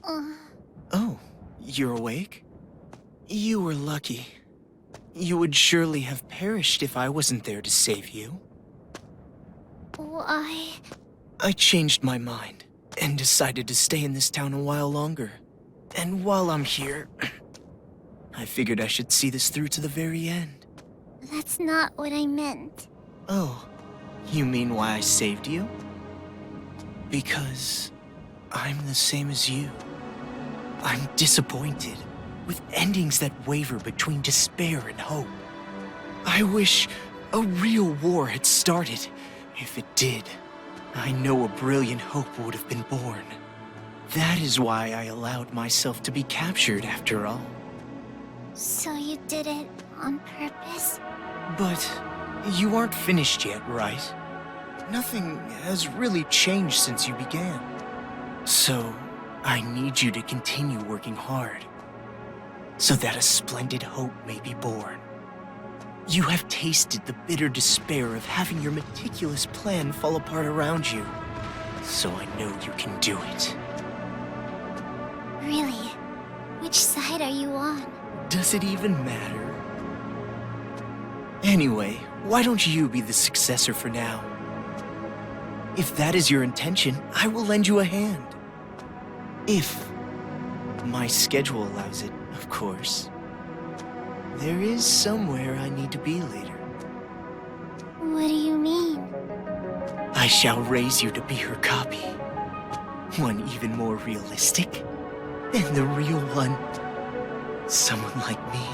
Oh, you're awake? You were lucky. You would surely have perished if I wasn't there to save you. Why? I changed my mind and decided to stay in this town a while longer. And while I'm here, I figured I should see this through to the very end. That's not what I meant. Oh, you mean why I saved you? Because I'm the same as you. I'm disappointed with endings that waver between despair and hope. I wish a real war had started. If it did, I know a brilliant hope would have been born. That is why I allowed myself to be captured after all. So you did it on purpose? But you aren't finished yet, right? Nothing has really changed since you began. So, I need you to continue working hard, so that a splendid hope may be born. You have tasted the bitter despair of having your meticulous plan fall apart around you, so I know you can do it. Really? Which side are you on? Does it even matter? Anyway, why don't you be the successor for now? If that is your intention, I will lend you a hand. If my schedule allows it, of course. There is somewhere I need to be later. What do you mean? I shall raise you to be her copy. One even more realistic than the real one. Someone like me,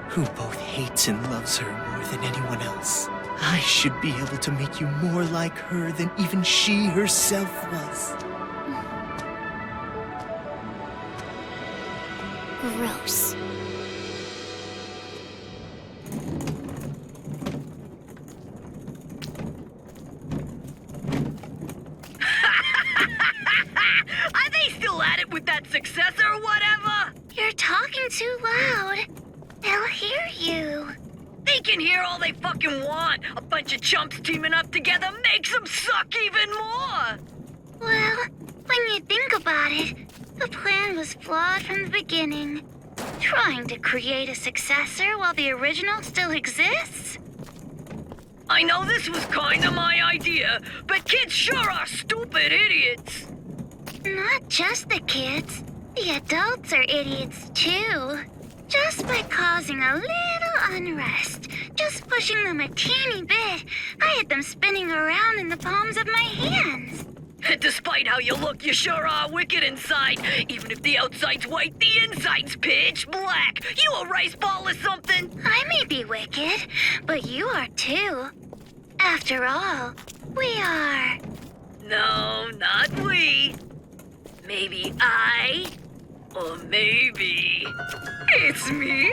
who both hates and loves her more than anyone else. I should be able to make you more like her than even she herself was. Gross. Are they still at it with that successor or whatever? You're talking too loud. They'll hear you. They can hear all they fucking want. A bunch of chumps teaming up together makes them suck even more. Well, when you think about it, the plan was flawed from the beginning. Trying to create a successor while the original still exists? I know this was kinda my idea, but kids sure are stupid idiots. Not just the kids. The adults are idiots too. Just by causing a little unrest, just pushing them a teeny bit, I had them spinning around in the palms of my hands. Despite how you look, you sure are wicked inside. Even if the outside's white, the inside's pitch black. You a rice ball or something? I may be wicked, but you are too. After all, we are. No, not we. Maybe I, or maybe it's me.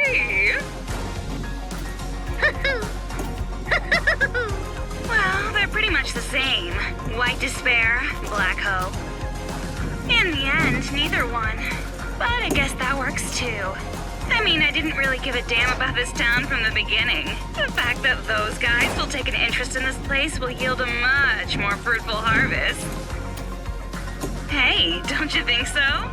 Well, they're pretty much the same. White despair, black hope. In the end, neither one. But I guess that works too. I mean, I didn't really give a damn about this town from the beginning. The fact that those guys will take an interest in this place will yield a much more fruitful harvest. Hey, don't you think so?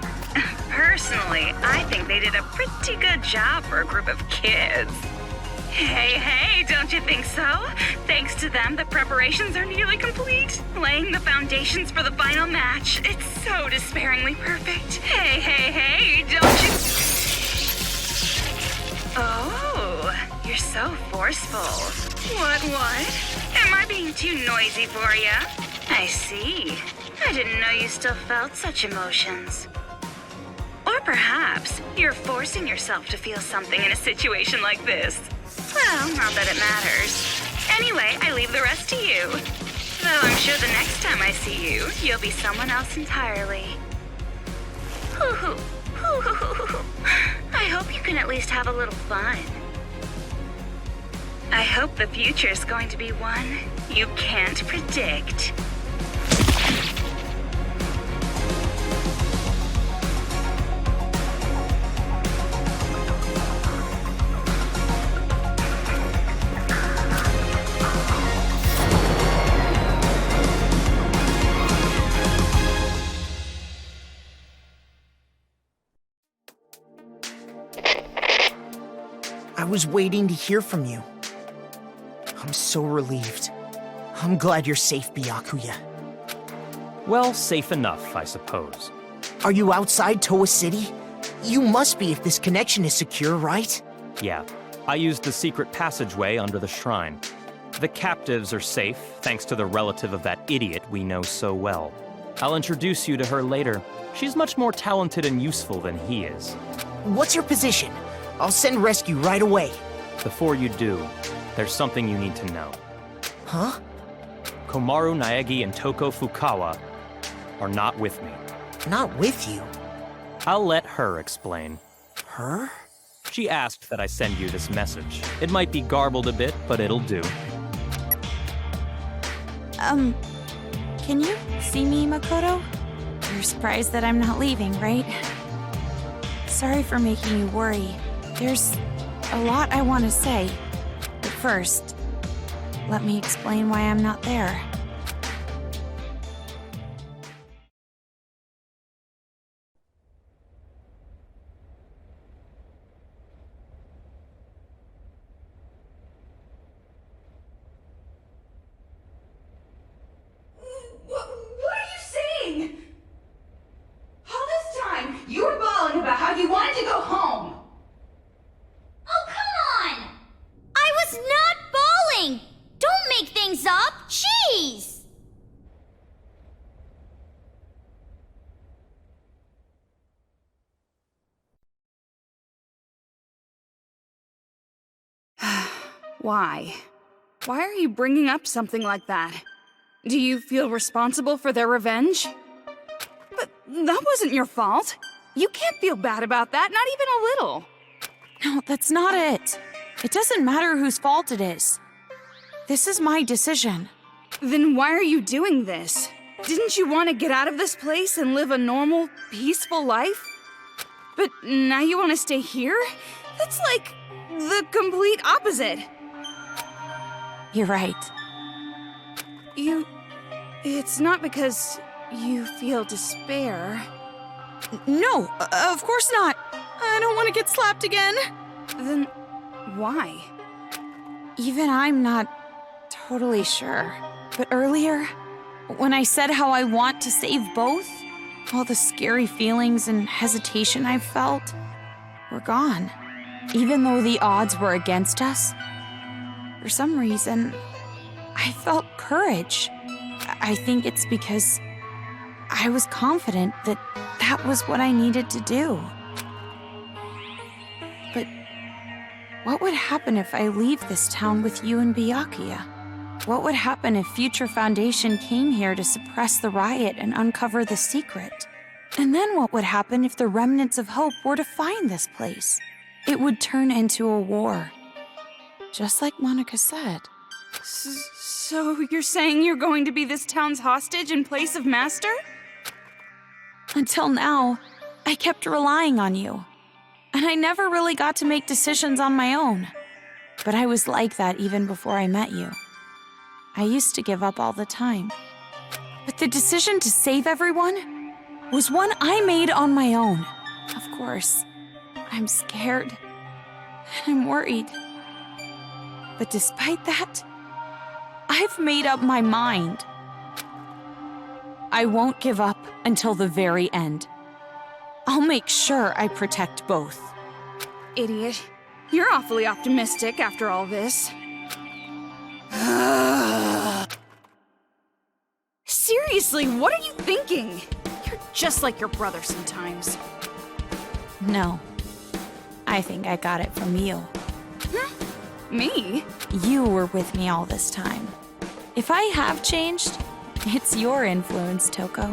Personally, I think they did a pretty good job for a group of kids. Hey, don't you think so? Thanks to them, the preparations are nearly complete. Laying the foundations for the final match. It's so despairingly perfect. Hey, don't you... Oh, you're so forceful. What? Am I being too noisy for you? I see. I didn't know you still felt such emotions. Or perhaps you're forcing yourself to feel something in a situation like this. Well, not that it matters. Anyway, I leave the rest to you. Though I'm sure the next time I see you, you'll be someone else entirely. I hope you can at least have a little fun. I hope the future's going to be one you can't predict. I was waiting to hear from you. I'm so relieved. I'm glad you're safe, Byakuya. Well, safe enough, I suppose. Are you outside Toa City? You must be if this connection is secure, right? Yeah, I used the secret passageway under the shrine. The captives are safe, thanks to the relative of that idiot we know so well. I'll introduce you to her later. She's much more talented and useful than he is. What's your position? I'll send rescue right away. Before you do, there's something you need to know. Huh? Komaru Naegi and Toko Fukawa are not with me. Not with you? I'll let her explain. Her? She asked that I send you this message. It might be garbled a bit, but it'll do. Can you see me, Makoto? You're surprised that I'm not leaving, right? Sorry for making you worry. There's a lot I want to say. But first, let me explain why I'm not there. What are you saying? All this time, you were bawling about how you wanted to go home. Oh, come on! I was not bawling! Don't make things up! Jeez! Why? Why are you bringing up something like that? Do you feel responsible for their revenge? But that wasn't your fault. You can't feel bad about that, not even a little. No, that's not it. It doesn't matter whose fault it is. This is my decision. Then why are you doing this? Didn't you want to get out of this place and live a normal, peaceful life? But now you want to stay here? That's like the complete opposite. You're right. It's not because you feel despair. No, of course not. I don't want to get slapped again. Then why? Even I'm not totally sure. But earlier, when I said how I want to save both, all the scary feelings and hesitation I felt were gone. Even though the odds were against us, for some reason, I felt courage. I think it's because I was confident that that was what I needed to do. But what would happen if I leave this town with you and Byakuya? What would happen if Future Foundation came here to suppress the riot and uncover the secret? And then what would happen if the remnants of hope were to find this place? It would turn into a war. Just like Monica said. So you're saying you're going to be this town's hostage in place of Master? Until now, I kept relying on you. And I never really got to make decisions on my own. But I was like that even before I met you. I used to give up all the time. But the decision to save everyone was one I made on my own. Of course, I'm scared. And I'm worried. But despite that, I've made up my mind. I won't give up until the very end. I'll make sure I protect both. Idiot. You're awfully optimistic after all this. Seriously, what are you thinking? You're just like your brother sometimes. No. I think I got it from you. Me? You were with me all this time. If I have changed, it's your influence, Toko.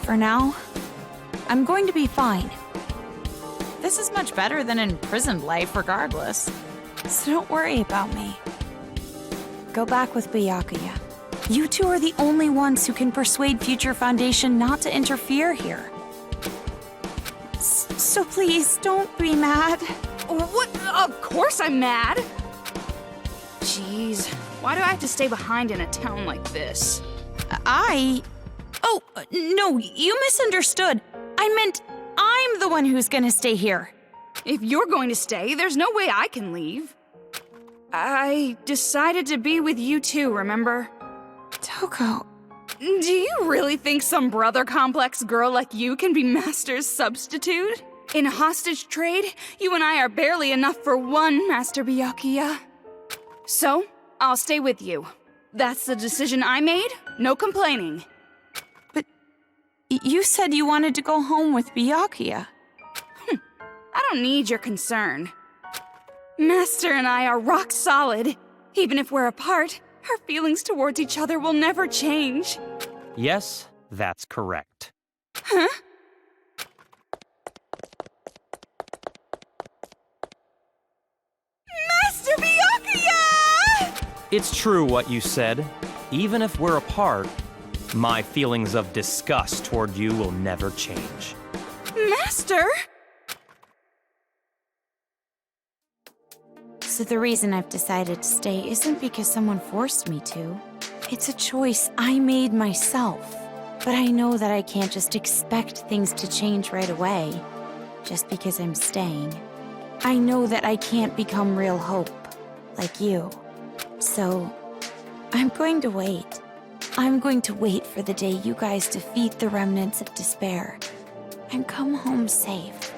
For now, I'm going to be fine. This is much better than an imprisoned life regardless. So don't worry about me. Go back with Byakuya. You two are the only ones who can persuade Future Foundation not to interfere here. So please, don't be mad. What? Of course I'm mad! Jeez, why do I have to stay behind in a town like this? Oh, no, you misunderstood. I meant, I'm the one who's gonna stay here. If you're going to stay, there's no way I can leave. I decided to be with you too, remember? Toko, Do you really think some brother complex girl like you can be Master's substitute? In a hostage trade, you and I are barely enough for one, Master Byakuya. So, I'll stay with you. That's the decision I made, no complaining. you said you wanted to go home with Byakuya. I don't need your concern. Master and I are rock solid. Even if we're apart, our feelings towards each other will never change. Yes, that's correct. Huh? Master Byakuya! It's true what you said. Even if we're apart, my feelings of disgust toward you will never change. Master? So the reason I've decided to stay isn't because someone forced me to. It's a choice I made myself. But I know that I can't just expect things to change right away, just because I'm staying. I know that I can't become real hope, like you. So, I'm going to wait. I'm going to wait for the day you guys defeat the remnants of despair and come home safe.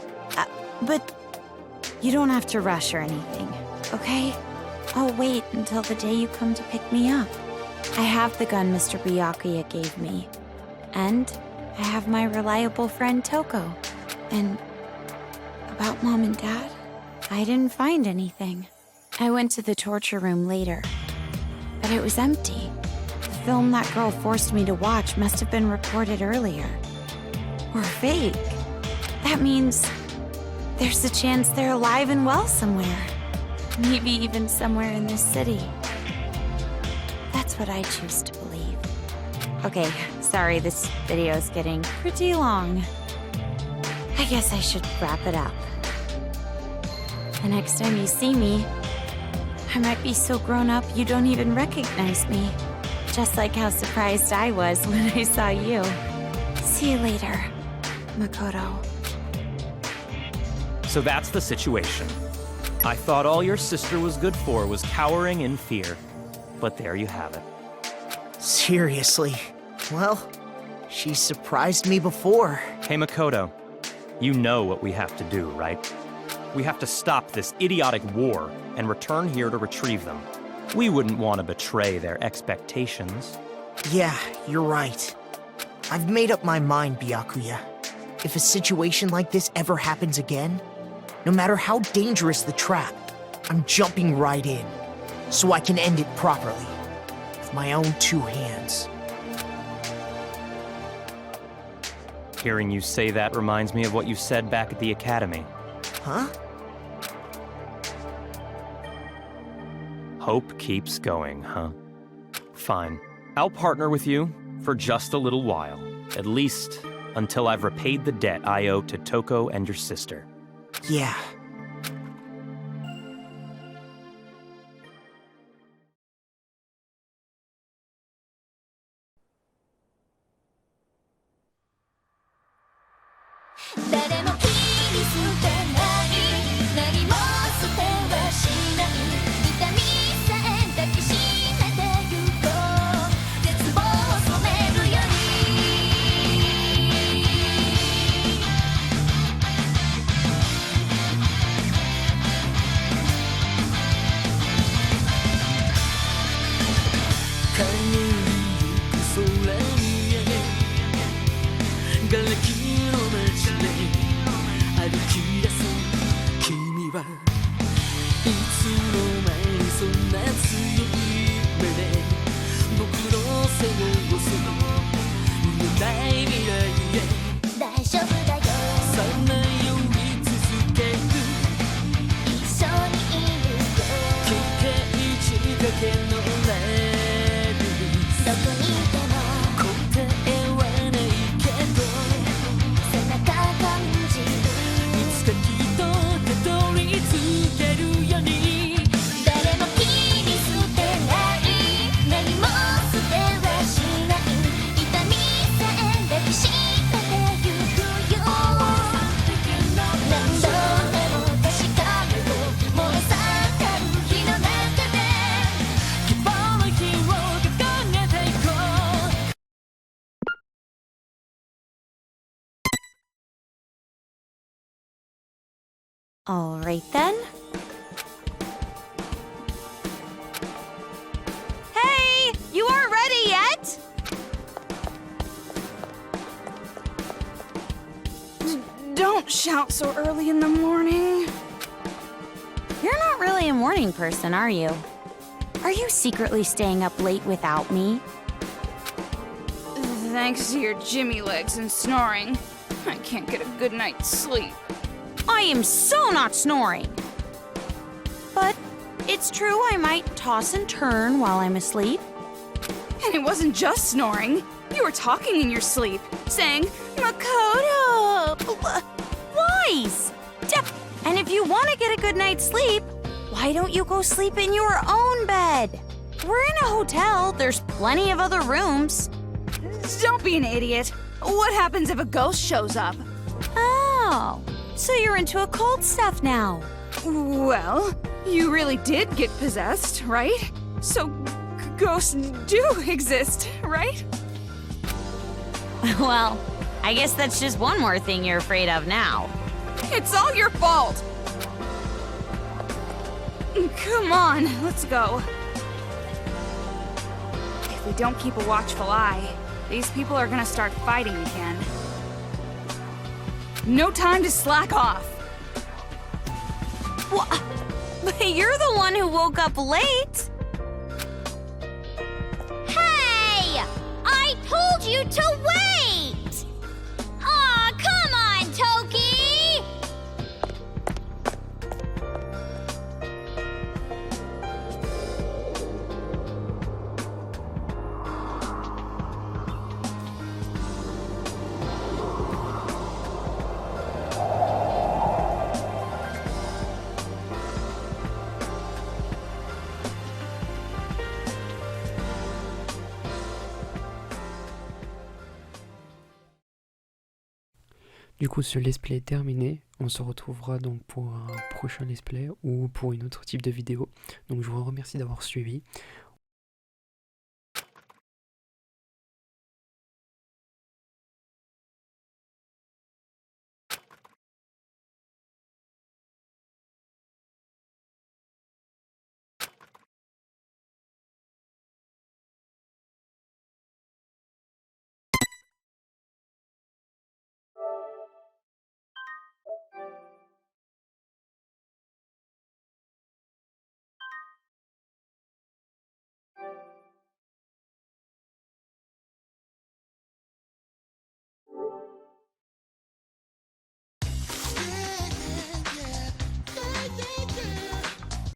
But you don't have to rush or anything, okay? I'll wait until the day you come to pick me up. I have the gun Mr. Byakuya gave me. And I have my reliable friend Toko. And about Mom and Dad, I didn't find anything. I went to the torture room later, but it was empty. The film that girl forced me to watch must have been recorded earlier. Or fake. That means there's a chance they're alive and well somewhere. Maybe even somewhere in this city. That's what I choose to believe. Okay, sorry, this video's getting pretty long. I guess I should wrap it up. The next time you see me, I might be so grown up you don't even recognize me. Just like how surprised I was when I saw you. See you later, Makoto. So that's the situation. I thought all your sister was good for was cowering in fear. But there you have it. Seriously? Well, she surprised me before. Hey, Makoto, you know what we have to do, right? We have to stop this idiotic war and return here to retrieve them. We wouldn't want to betray their expectations. Yeah, you're right. I've made up my mind, Byakuya. If a situation like this ever happens again, no matter how dangerous the trap, I'm jumping right in, so I can end it properly, with my own two hands. Hearing you say that reminds me of what you said back at the academy. Huh? Hope keeps going, huh? Fine. I'll partner with you for just a little while. At least until I've repaid the debt I owe to Toko and your sister. Yeah. All right then. Hey, you aren't ready yet? Don't shout so early in the morning. You're not really a morning person, are you? Are you secretly staying up late without me? Thanks to your Jimmy legs and snoring, I can't get a good night's sleep. I am so not snoring. But it's true I might toss and turn while I'm asleep. And it wasn't just snoring. You were talking in your sleep, saying, Makoto! Lies! And if you want to get a good night's sleep, why don't you go sleep in your own bed? We're in a hotel. There's plenty of other rooms. Don't be an idiot. What happens if a ghost shows up? Oh, so you're into occult stuff now. Well, you really did get possessed, right? So ghosts do exist, right? Well, I guess that's just one more thing you're afraid of now. It's all your fault. Come on, let's go. If we don't keep a watchful eye, these people are gonna start fighting again. No time to slack off. But you're the one who woke up late. Hey! I told you to wait! Aw, come on, Toki! Du coup, ce let's play est terminé. On se retrouvera donc pour un prochain let's play ou pour une autre type de vidéo. Donc je vous remercie d'avoir suivi.